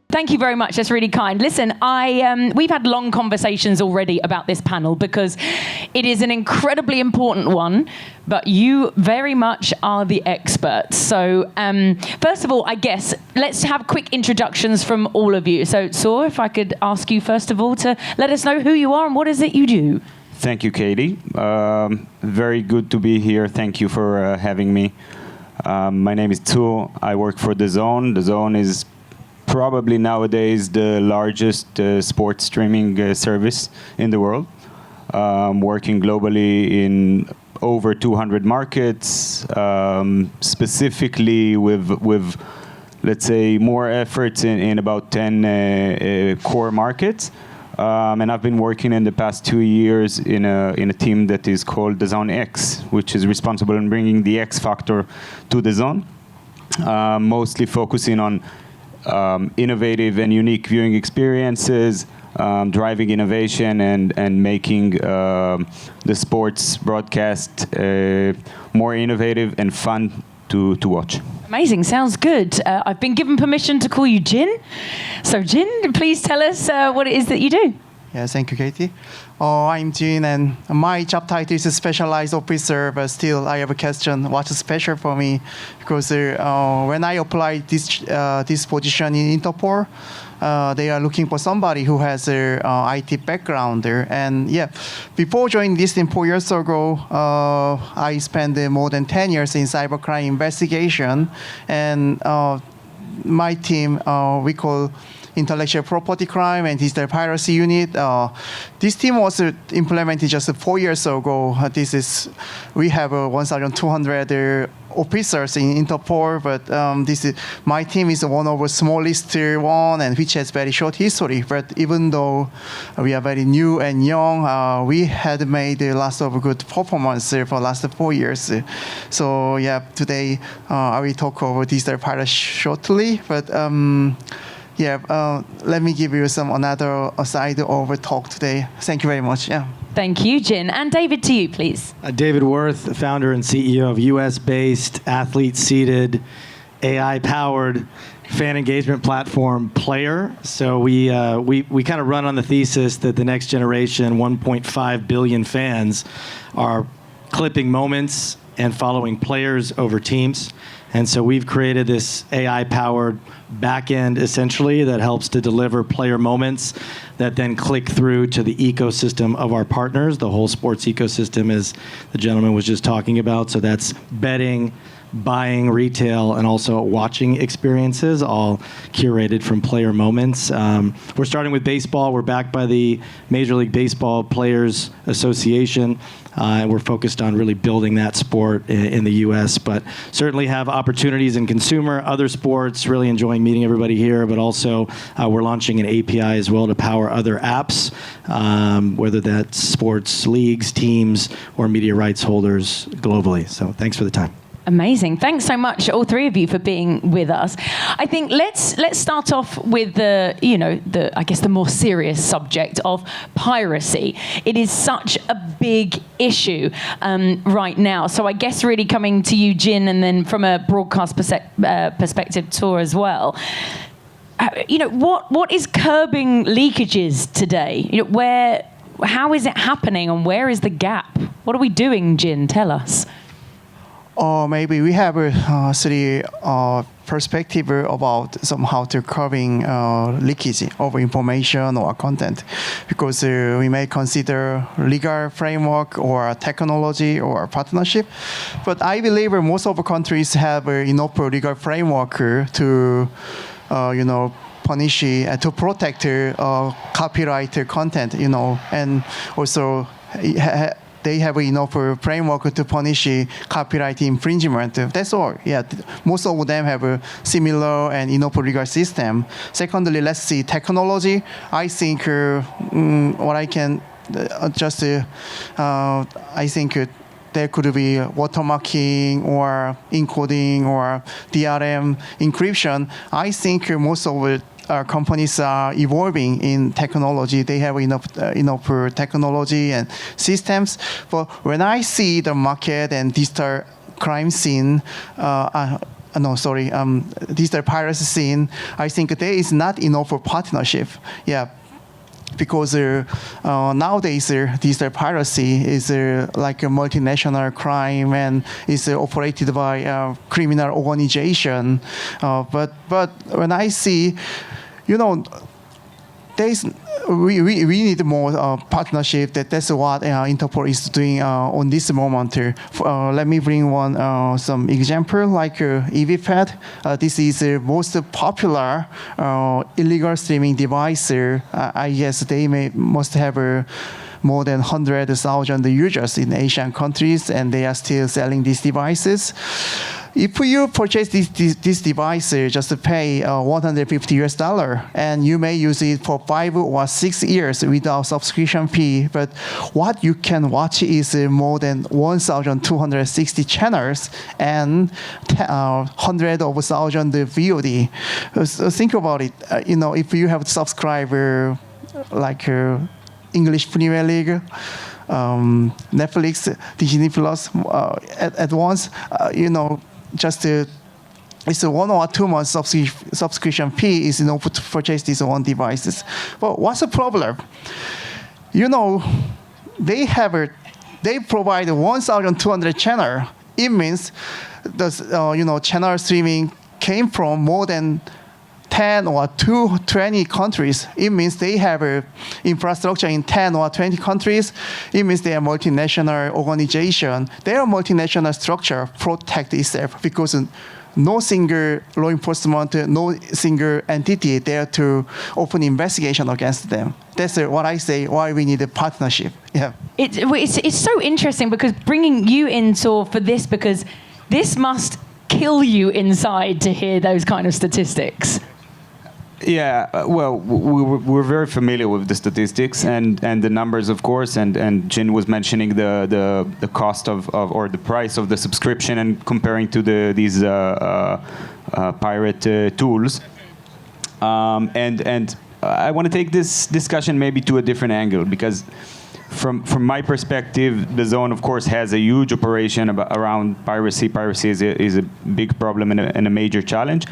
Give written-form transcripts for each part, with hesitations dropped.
Thank you very much. That's really kind. Listen, we've had long conversations already about this panel because it is an incredibly important one, but you very much are the experts. So first of all, I guess, let's have quick introductions from all of you. So, Saw, if I could ask you first of all to let us know who you are and what is it you do. Thank you, Katie. Very good to be here. Thank you for having me. My name is Tu. I work for DAZN. DAZN is probably nowadays the largest sports streaming service in the world, working globally in over 200 markets, specifically with, let's say, more efforts in about 10 core markets. And I've been working in the past 2 years in a team that is called DAZN X, which is responsible in bringing the X factor to DAZN, mostly focusing on innovative and unique viewing experiences, driving innovation, and making the sports broadcast more innovative and fun to watch. Amazing, sounds good. I've been given permission to call you Jin. So Jin, please tell us what it is that you do. Yes, thank you, Katie. I'm Jin, and my job title is a specialized officer, but still I have a question, what's special for me? Because when I applied this position in Interpol, they are looking for somebody who has a IT background there. And yeah, before joining this team 4 years ago, I spent more than 10 years in cybercrime investigation. And my team, we call intellectual property crime and digital piracy unit. This team was implemented just 4 years ago. We have 1,200 officers in Interpol, but my team is one of the smallest one, and which has very short history. But even though we are very new and young, we had made lots of good performance for the last 4 years. So yeah, today I will talk about digital piracy shortly, but. Let me give you another side of a talk today. Thank you very much. Yeah. Thank you, Jin. And David, to you, please. David Worth, founder and CEO of US-based, athlete-seated, AI-powered fan engagement platform Player. So we kind of run on the thesis that the next generation, 1.5 billion fans, are clipping moments and following players over teams. And so we've created this AI-powered backend, essentially, that helps to deliver player moments that then click through to the ecosystem of our partners, the whole sports ecosystem, as the gentleman was just talking about. So that's betting, buying, retail, and also watching experiences, all curated from player moments. We're starting with baseball. We're backed by the Major League Baseball Players Association. And we're focused on really building that sport in the U.S., but certainly have opportunities in consumer, other sports, really enjoying meeting everybody here, but also we're launching an API as well to power other apps, whether that's sports leagues, teams, or media rights holders globally. So thanks for the time. Amazing. Thanks so much, all three of you, for being with us. I think let's start off with the more serious subject of piracy. It is such a big issue right now. So I guess really coming to you, Jin, and then from a broadcast perspective, Tor, as well. What is curbing leakages today? How is it happening, and where is the gap? What are we doing, Jin? Tell us. Or maybe we have a three perspective about somehow to curbing leakage of information or content, because we may consider legal framework or technology or partnership. But I believe most of the countries have enough legal framework to punish to protect copyright content, and also they have enough framework to punish copyright infringement. That's all. Yeah, most of them have a similar and enough legal system. Secondly, let's see technology. I think what I can I think there could be watermarking or encoding or DRM encryption. I think most of it companies are evolving in technology. They have enough technology and systems. But when I see the market and digital crime scene, no, sorry, digital piracy scene, I think there is not enough for partnership. Yeah, because nowadays digital piracy is like a multinational crime and is operated by a criminal organization. But when I see, we need more partnership. That's what Interpol is doing on this moment. Let me bring some example like EVPad. This is the most popular illegal streaming device. I guess they must have more than 100,000 users in Asian countries, and they are still selling these devices. If you purchase this device, just pay $150, and you may use it for 5 or 6 years without subscription fee. But what you can watch is more than 1,260 channels and hundreds of thousands of VOD. So think about it. If you have a subscriber like English Premier League, Netflix, Disney Plus at once, just it's a 1 or 2 months subscription fee is enough to purchase these one devices. But what's the problem? They provide 1,200 channel. It means the channel streaming came from more than 10 or 20 countries. It means they have infrastructure in 10 or 20 countries. It means they are multinational organization. Their multinational structure protect itself because no single law enforcement, no single entity there to open investigation against them. That's what I say, why we need a partnership. Yeah. It's so interesting because bringing you in, for this, because this must kill you inside to hear those kind of statistics. Yeah, well, we're very familiar with the statistics and the numbers, of course, and Jin was mentioning the cost of or the price of the subscription and comparing to these pirate tools. And I want to take this discussion maybe to a different angle, because from my perspective, the zone, of course, has a huge operation around piracy. Piracy is a big problem and a major challenge.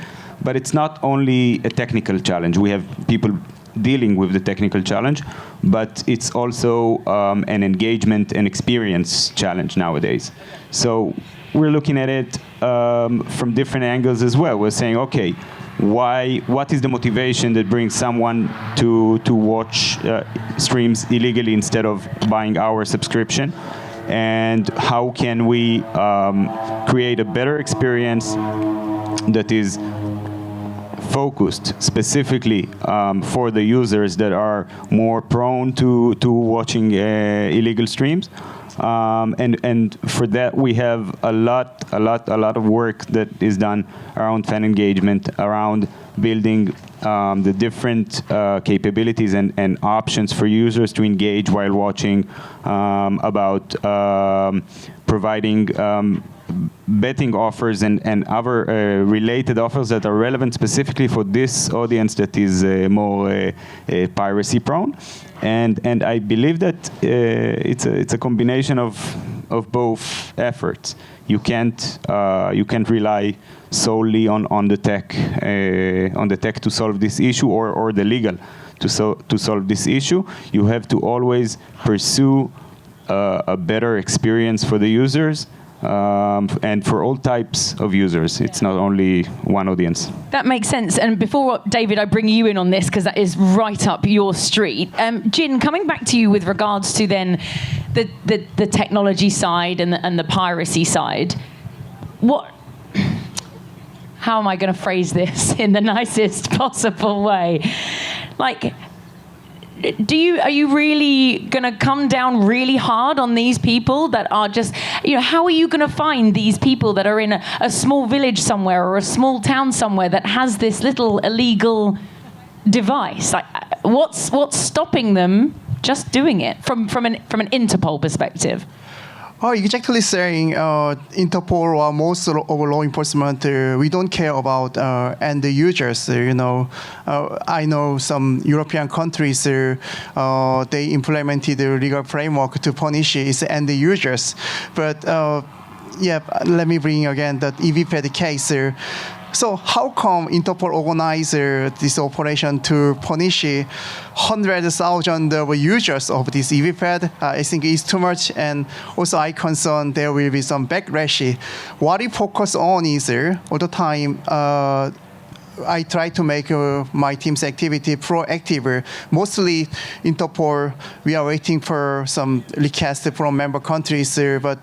But it's not only a technical challenge. We have people dealing with the technical challenge, but it's also an engagement and experience challenge nowadays. So we're looking at it from different angles as well. We're saying, okay, what is the motivation that brings someone to watch streams illegally instead of buying our subscription? And how can we create a better experience that is focused specifically for the users that are more prone to watching illegal streams, and for that we have a lot of work that is done around fan engagement, around building the different capabilities and options for users to engage while watching, about providing betting offers and other related offers that are relevant specifically for this audience that is more piracy prone, and I believe that it's a combination of both efforts. You can't rely solely on the tech to solve this issue or the legal to solve this issue. You have to always pursue a better experience for the users. And for all types of users. It's not only one audience. That makes sense. And before, David, I bring you in on this, because that is right up your street. Jin, coming back to you with regards to then the technology side and the piracy side, how am I going to phrase this in the nicest possible way? Like, are you really going to come down really hard on these people that are just, how are you going to find these people that are in a small village somewhere or a small town somewhere that has this little illegal device? Like, what's stopping them just doing it from an Interpol perspective? Oh, exactly saying Interpol or most of law enforcement, we don't care about end users. I know some European countries, they implemented a legal framework to punish its end users. But let me bring again the EVPad case. So how come Interpol organized this operation to punish 100,000 users of this EVPad? I think it's too much, and also I concern there will be some backlash. What we focus on is all the time. I try to make my team's activity proactive. Mostly Interpol, we are waiting for some requests from member countries. But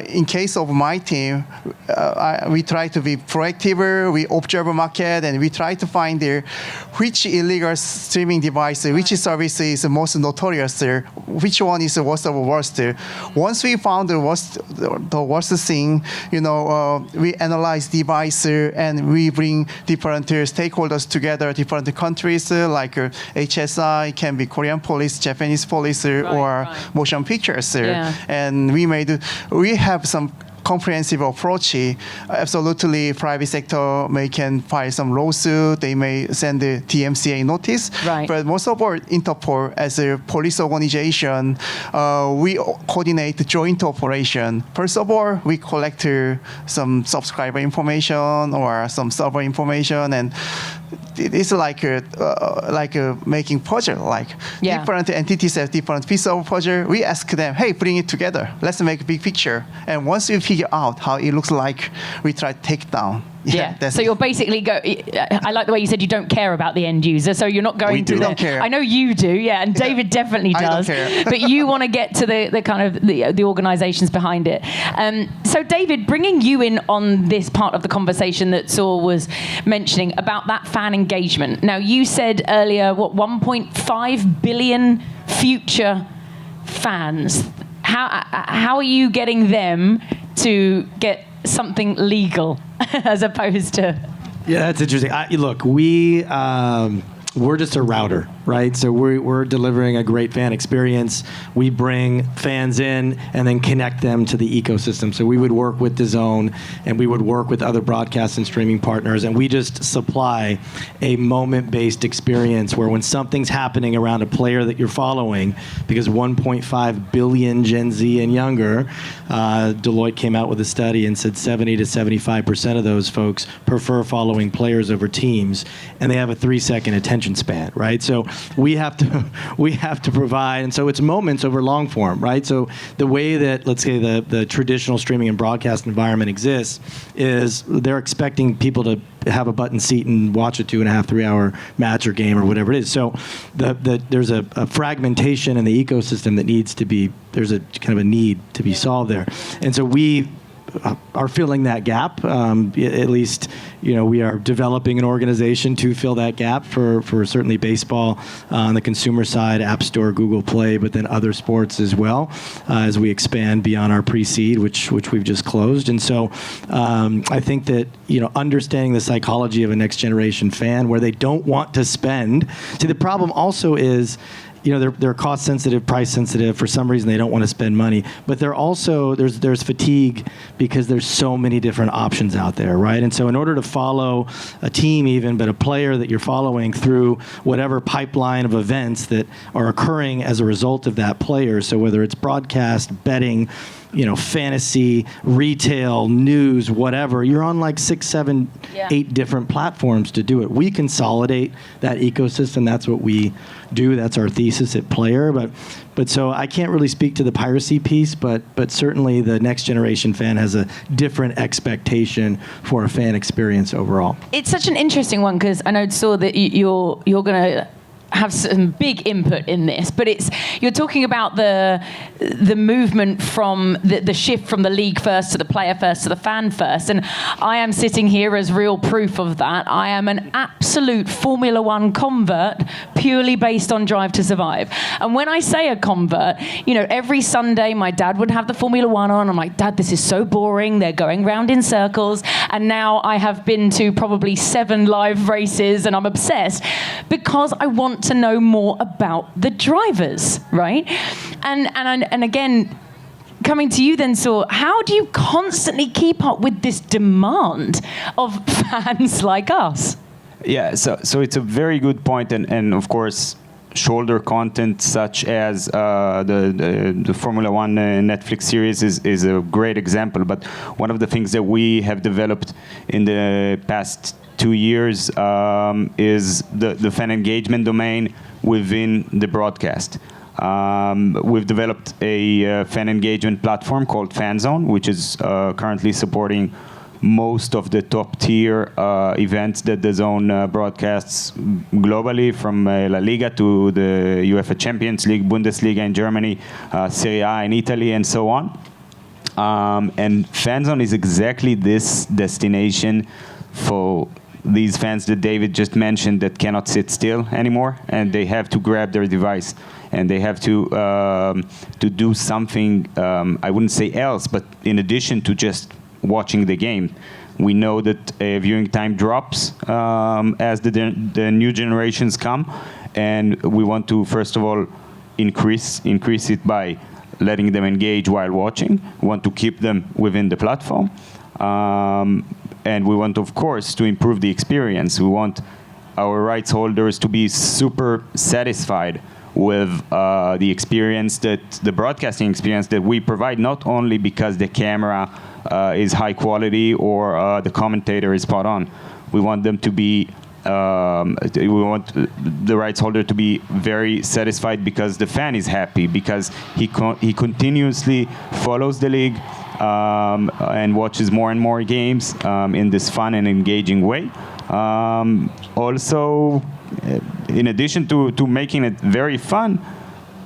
in case of my team, we try to be proactive. We observe a market and we try to find which illegal streaming device, which service is the most notorious, which one is the worst of the worst. Once we found the worst thing, we analyze device and we bring different stakeholders together, different countries like HSI, can be Korean police, Japanese police, or motion pictures. And we have some comprehensive approach. Absolutely, private sector can file some lawsuit. They may send the DMCA notice. But most of all, Interpol, as a police organization, we coordinate joint operation. First of all, we collect some subscriber information or some server information, and it's like making puzzle. Different entities have different pieces of puzzle. We ask them, hey, bring it together. Let's make a big picture. And once we figure out how it looks like, we try to take down. So you're basically I like the way you said you don't care about the end user. So you're not going to. We don't care. I know you do, and David definitely does. I don't care. But you want to get to the kind of the organizations behind it. So David, bringing you in on this part of the conversation that Saul was mentioning about that fan engagement. Now you said earlier, 1.5 billion future fans. How are you getting them to get something legal as opposed to? Yeah, that's interesting. Look, we're just a router, right? So we're delivering a great fan experience. We bring fans in and then connect them to the ecosystem. So we would work with DAZN and we would work with other broadcast and streaming partners, and we just supply a moment-based experience where when something's happening around a player that you're following, because 1.5 billion Gen Z and younger, Deloitte came out with a study and said 70 to 75% of those folks prefer following players over teams, and they have a 3-second attention span, right? So we have to provide, and so it's moments over long form, right? So the way that, let's say, the traditional streaming and broadcast environment exists is they're expecting people to have a button seat and watch a 2.5, 3 hour match or game or whatever it is. So there's a fragmentation in the ecosystem that needs to be, there's a kind of a need to be solved there. And so we are filling that gap. At least, we are developing an organization to fill that gap for certainly baseball on the consumer side, App Store, Google Play, but then other sports as well, as we expand beyond our pre-seed, which we've just closed. And so I think that, understanding the psychology of a next generation fan where they don't want to spend. See, the problem also is, they're cost sensitive, price sensitive. For some reason, they don't want to spend money. But they're also, there's fatigue because there's so many different options out there, right? And so in order to follow a team even, but a player that you're following through whatever pipeline of events that are occurring as a result of that player, so whether it's broadcast, betting, fantasy, retail, news, whatever, you're on like 6, 7, 8 different platforms to do it. We consolidate that ecosystem. That's what we do. That's our thesis at Player. But so I can't really speak to the piracy piece, but certainly the next generation fan has a different expectation for a fan experience overall. It's such an interesting one because I know, Saw, that you're going to have some big input in this, but you're talking about the movement from the shift from the league first to the player first to the fan first, and I am sitting here as real proof of that. I am an absolute Formula One convert, purely based on Drive to Survive. And when I say a convert, every Sunday my dad would have the Formula One on. I'm like, Dad, this is so boring. They're going round in circles. And now I have been to probably 7 live races, and I'm obsessed because I want to know more about the drivers, right? And again, coming to you then, Saul, how do you constantly keep up with this demand of fans like us? Yeah, so it's a very good point, and of course, shoulder content such as the Formula One Netflix series is a great example. But one of the things that we have developed in the past 2 years is the fan engagement domain within the broadcast. We've developed a fan engagement platform called FanZone, which is currently supporting most of the top tier events that the Zone broadcasts globally, from La Liga to the UEFA Champions League, Bundesliga in Germany, Serie A in Italy, and so on. And FanZone is exactly this destination for these fans that David just mentioned that cannot sit still anymore, and they have to grab their device, and they have to do something, I wouldn't say else, but in addition to just watching the game. We know that viewing time drops as the new generations come, and we want to, first of all, increase it by letting them engage while watching. We want to keep them within the platform. And we want, of course, to improve the experience. We want our rights holders to be super satisfied with the experience, the broadcasting experience that we provide, not only because the camera is high quality or the commentator is spot on. We want them to be, we want the rights holder to be very satisfied because the fan is happy, because he continuously follows the league and watches more and more games in this fun and engaging way. Also, in addition to making it very fun,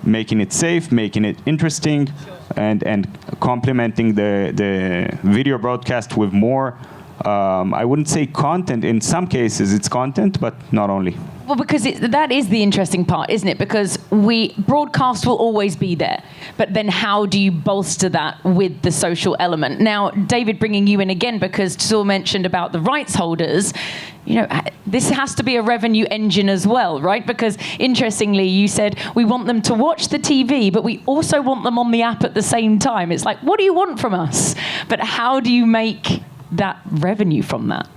making it safe, making it interesting, and complementing the video broadcast with more, I wouldn't say content. In some cases, it's content, but not only. Well, because that is the interesting part, isn't it? Because broadcast will always be there, but then how do you bolster that with the social element? Now, David, bringing you in again, because Tsur mentioned about the rights holders, this has to be a revenue engine as well, right? Because interestingly, you said we want them to watch the TV, but we also want them on the app at the same time. It's like, what do you want from us? But how do you make that revenue from that?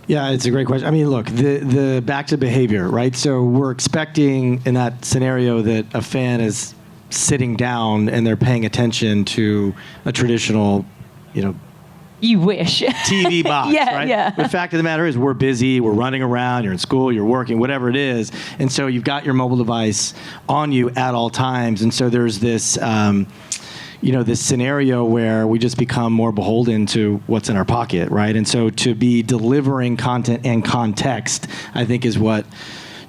Yeah, it's a great question. I mean, look, the back to behavior, right? So we're expecting in that scenario that a fan is sitting down and they're paying attention to a traditional, you wish. TV box, yeah, right? Yeah. The fact of the matter is we're busy, we're running around, you're in school, you're working, whatever it is. And so you've got your mobile device on you at all times. And so there's this, this scenario where we just become more beholden to what's in our pocket, right? And so to be delivering content and context, I think is what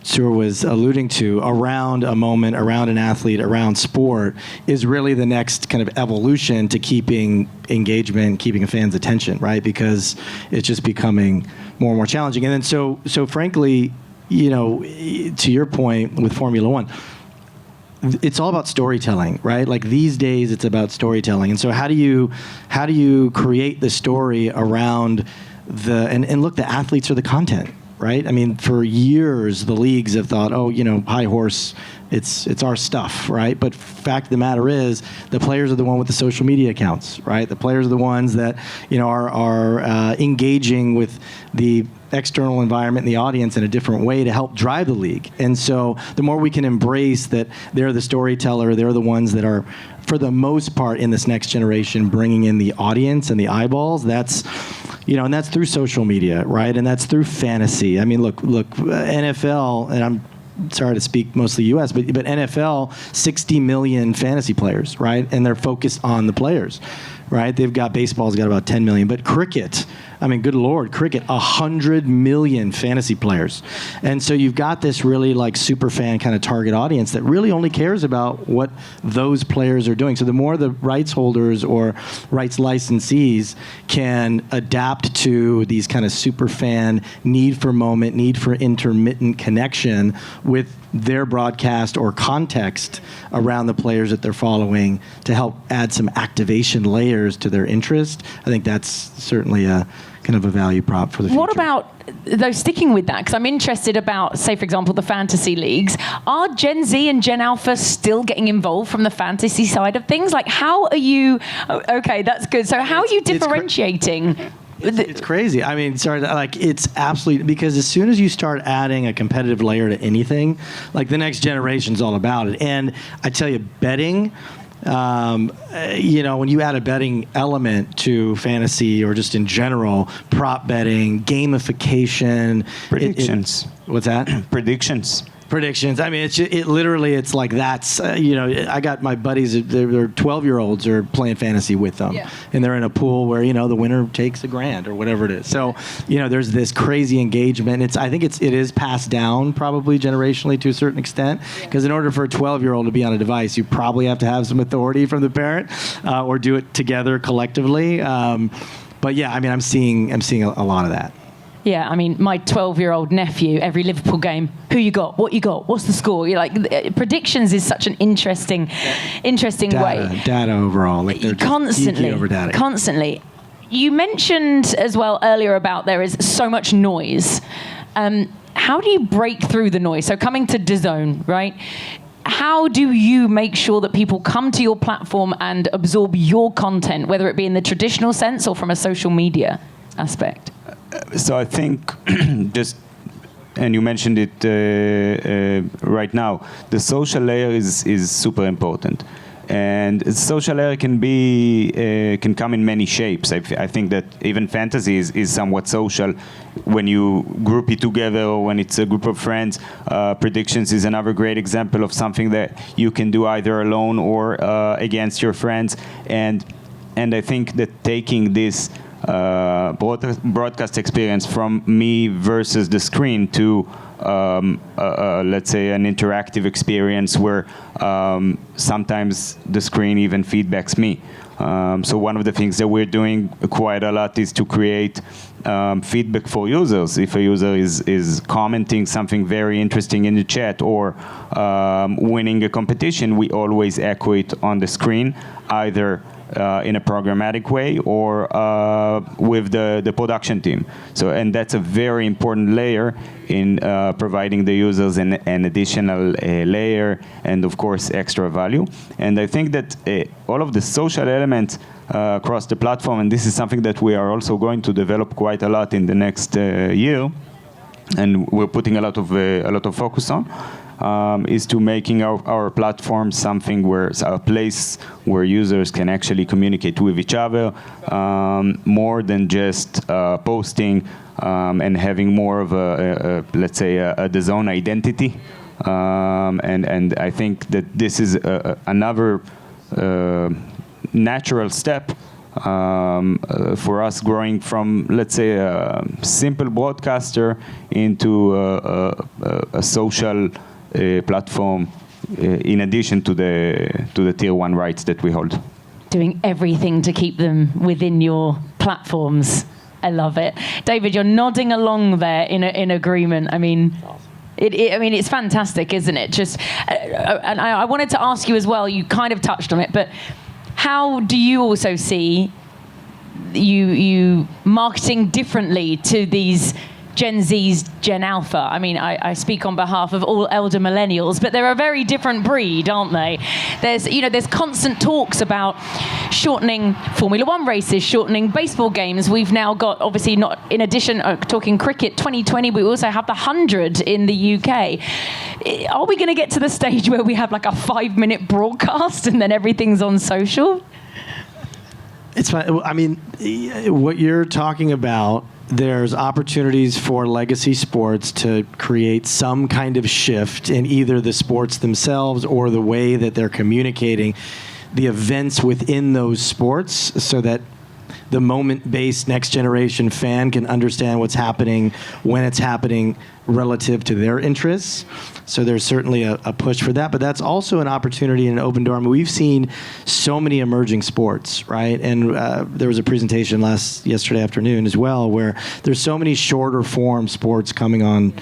Tsur was alluding to, around a moment, around an athlete, around sport, is really the next kind of evolution to keeping engagement, keeping a fan's attention, right? Because it's just becoming more and more challenging. And then so frankly, to your point with Formula One, it's all about storytelling, right? Like these days, it's about storytelling. And so how do you create the story around and look, the athletes are the content, right? I mean, for years, the leagues have thought, high horse, it's our stuff, right? But fact of the matter is, the players are the one with the social media accounts, right? The players are the ones that, are engaging with the external environment and the audience in a different way to help drive the league. And so the more we can embrace that they're the storyteller, they're the ones that are, for the most part in this next generation, bringing in the audience and the eyeballs, that's, and that's through social media, right? And that's through fantasy. I mean, look, NFL, and I'm sorry to speak mostly U.S., but NFL, 60 million fantasy players, right? And they're focused on the players, right? Baseball's got about 10 million, but cricket, I mean, good Lord, cricket, 100 million fantasy players. And so you've got this really like super fan kind of target audience that really only cares about what those players are doing. So the more the rights holders or rights licensees can adapt to these kind of super fan need for moment, need for intermittent connection with their broadcast or context around the players that they're following to help add some activation layers to their interest, I think that's certainly a kind of a value prop for the future. What about, though, sticking with that, because I'm interested about, say, for example, the fantasy leagues. Are Gen Z and Gen Alpha still getting involved from the fantasy side of things? Like, how are you, okay, that's good. So how are you differentiating? It's crazy. I mean, sorry, like it's absolutely, because as soon as you start adding a competitive layer to anything, like the next generation's all about it. And I tell you, betting, when you add a betting element to fantasy or just in general, prop betting, gamification, Predictions. What's that? Predictions. Predictions. I mean, it's like that's, I got my buddies, they're 12-year-olds are playing fantasy with them. Yeah. And they're in a pool where, the winner takes $1,000 or whatever it is. So, there's this crazy engagement. I think it is passed down probably generationally to a certain extent, because in order for a 12-year-old to be on a device, you probably have to have some authority from the parent or do it together collectively. But yeah, I mean, I'm seeing a lot of that. Yeah, I mean, my 12-year-old nephew, every Liverpool game, who you got? What you got? What's the score? You're like, predictions is such an interesting way. Data overall. Like they're constantly over data. Constantly. You mentioned as well earlier about there is so much noise. How do you break through the noise? So coming to DAZN, right? How do you make sure that people come to your platform and absorb your content, whether it be in the traditional sense or from a social media aspect? So I think and you mentioned it right now, the social layer is super important. And the social layer can come in many shapes. I think that even fantasy is somewhat social when you group it together or when it's a group of friends. Predictions is another great example of something that you can do either alone or against your friends. And I think that taking this broadcast experience from me versus the screen to let's say an interactive experience where sometimes the screen even feedbacks me. So one of the things that we're doing quite a lot is to create feedback for users. If a user is commenting something very interesting in the chat or winning a competition, we always echo it on the screen, either in a programmatic way or with the production team. And that's a very important layer in providing the users an additional layer and, of course, extra value. And I think that all of the social elements across the platform, and this is something that we are also going to develop quite a lot in the next year, and we're putting a lot of focus on, is to making our platform something a place where users can actually communicate with each other, more than just posting and having more of let's say a DAZN identity. And I think that this is another natural step for us growing from, let's say, a simple broadcaster into a social platform, in addition to the tier 1 rights that we hold. Doing everything to keep them within your platforms. I love it. David, you're nodding along there in agreement. I mean, it's fantastic, isn't it? Just, and I wanted to ask you as well. You kind of touched on it, but how do you also see you marketing differently to these Gen Z's, Gen Alpha? I mean, I speak on behalf of all elder millennials, but they're a very different breed, aren't they? There's constant talks about shortening Formula 1 races, shortening baseball games. We've now got, obviously, not in addition, talking cricket, 2020, we also have the 100 in the UK. Are we going to get to the stage where we have like a 5-minute broadcast and then everything's on social? It's fine. I mean, what you're talking about, there's opportunities for legacy sports to create some kind of shift in either the sports themselves or the way that they're communicating the events within those sports, so that the moment-based next generation fan can understand what's happening when it's happening relative to their interests. So there's certainly a push for that, but that's also an opportunity in an open door. I mean, we've seen so many emerging sports, right? And there was a presentation yesterday afternoon as well, where there's so many shorter form sports coming on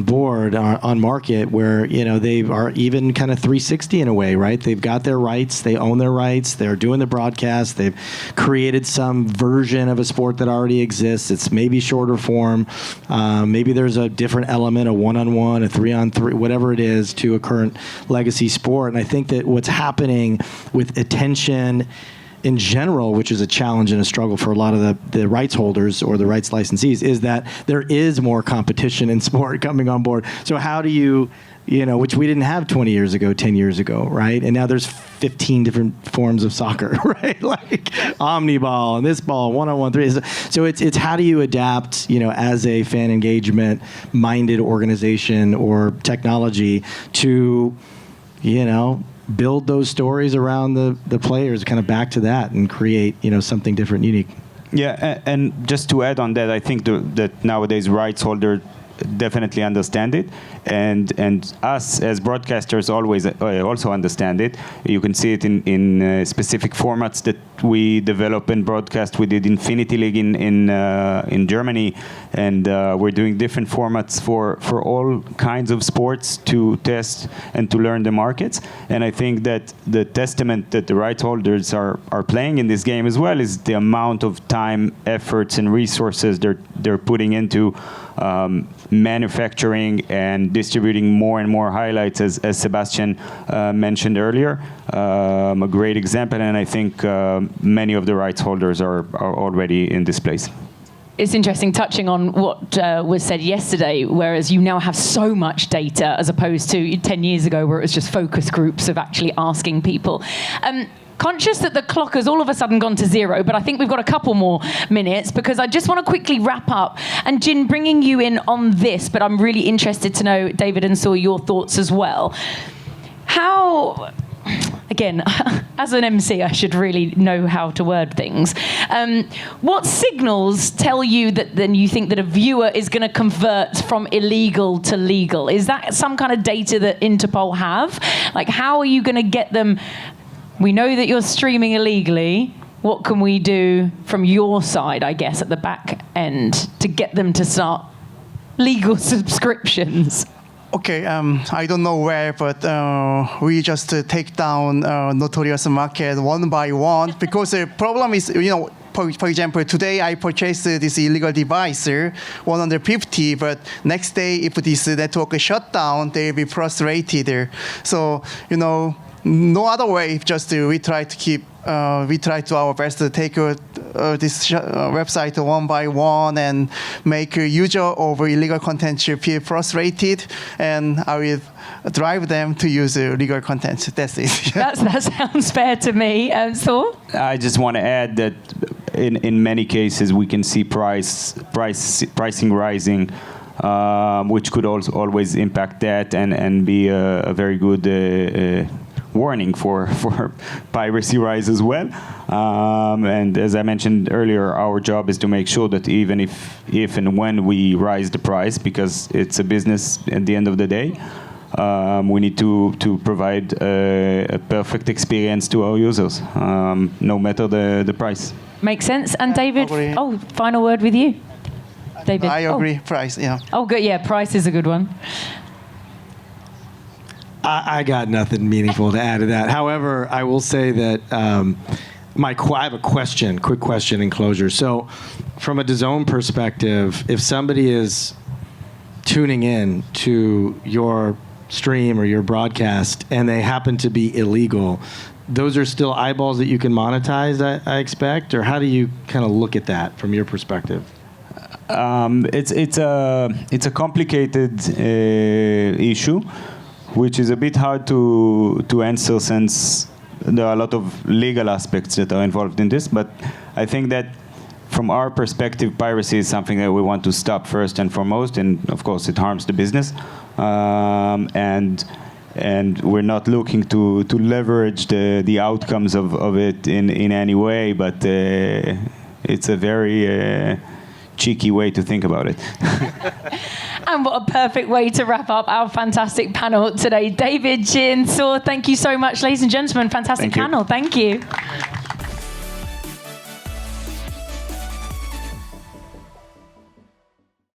board, on market, where they are even kind of 360 in a way, right? They've got their rights, they own their rights, they're doing the broadcast, they've created some version of a sport that already exists. It's maybe shorter form, maybe there's a different element, a 1-on-1, a 3-on-3, whatever it is, to a current legacy sport. And I think that what's happening with attention in general, which is a challenge and a struggle for a lot of the rights holders or the rights licensees, is that there is more competition in sport coming on board. So how do you which we didn't have 20 years ago, 10 years ago, right? And now there's 15 different forms of soccer, right? Like omni-ball and this ball, one-on-one, three. So it's how do you adapt, as a fan engagement-minded organization or technology to, build those stories around the players, kind of back to that and create, something different, unique. Yeah, and just to add on that, I think that nowadays rights holders definitely understand it, and us as broadcasters always also understand it. You can see it in specific formats that we develop and broadcast. We did Infinity League in Germany, and we're doing different formats for all kinds of sports to test and to learn the markets. And I think that the testament that the rights holders are playing in this game as well is the amount of time, efforts, and resources they're putting into manufacturing and distributing more and more highlights, as Sebastian mentioned earlier. A great example, and I think many of the rights holders are already in this place. It's interesting touching on what was said yesterday, whereas you now have so much data as opposed to 10 years ago where it was just focus groups of actually asking people. Conscious that the clock has all of a sudden gone to zero, but I think we've got a couple more minutes because I just want to quickly wrap up. And Jin, bringing you in on this, but I'm really interested to know, David and Saul, your thoughts as well. How, again, as an MC, I should really know how to word things. What signals tell you that then you think that a viewer is going to convert from illegal to legal? Is that some kind of data that Interpol have? Like, how are you going to get them? We know that you're streaming illegally. What can we do from your side, I guess, at the back end to get them to start legal subscriptions? Okay, I don't know where, but we just take down notorious market one by one because the problem is, for example, today I purchased this illegal device, 150, but next day if this network is shut down, they'll be frustrated. So, no other way, just we try to do our best to take this website one by one and make a user of illegal content to feel frustrated, and I will drive them to use legal content. That's it. That sounds fair to me. Saul? I just want to add that in many cases we can see pricing rising, which could also always impact that and be a very good warning for piracy rise as well. And as I mentioned earlier, our job is to make sure that even if and when we rise the price, because it's a business at the end of the day, we need to provide a perfect experience to our users, no matter the price. Makes sense. And David, final word with you. David. I agree. Price, yeah. Oh, good. Yeah, price is a good one. I got nothing meaningful to add to that. However, I will say that I have a quick question in closure. So from a DAZN perspective, if somebody is tuning in to your stream or your broadcast and they happen to be illegal, those are still eyeballs that you can monetize, I expect? Or how do you kind of look at that from your perspective? It's a complicated issue, which is a bit hard to answer since there are a lot of legal aspects that are involved in this. But I think that from our perspective, piracy is something that we want to stop first and foremost, and of course it harms the business. And we're not looking to leverage the outcomes of it in any way, but it's a very cheeky way to think about it. And what a perfect way to wrap up our fantastic panel today. David, Jin, Saul, thank you so much, ladies and gentlemen. Fantastic panel. Thank you.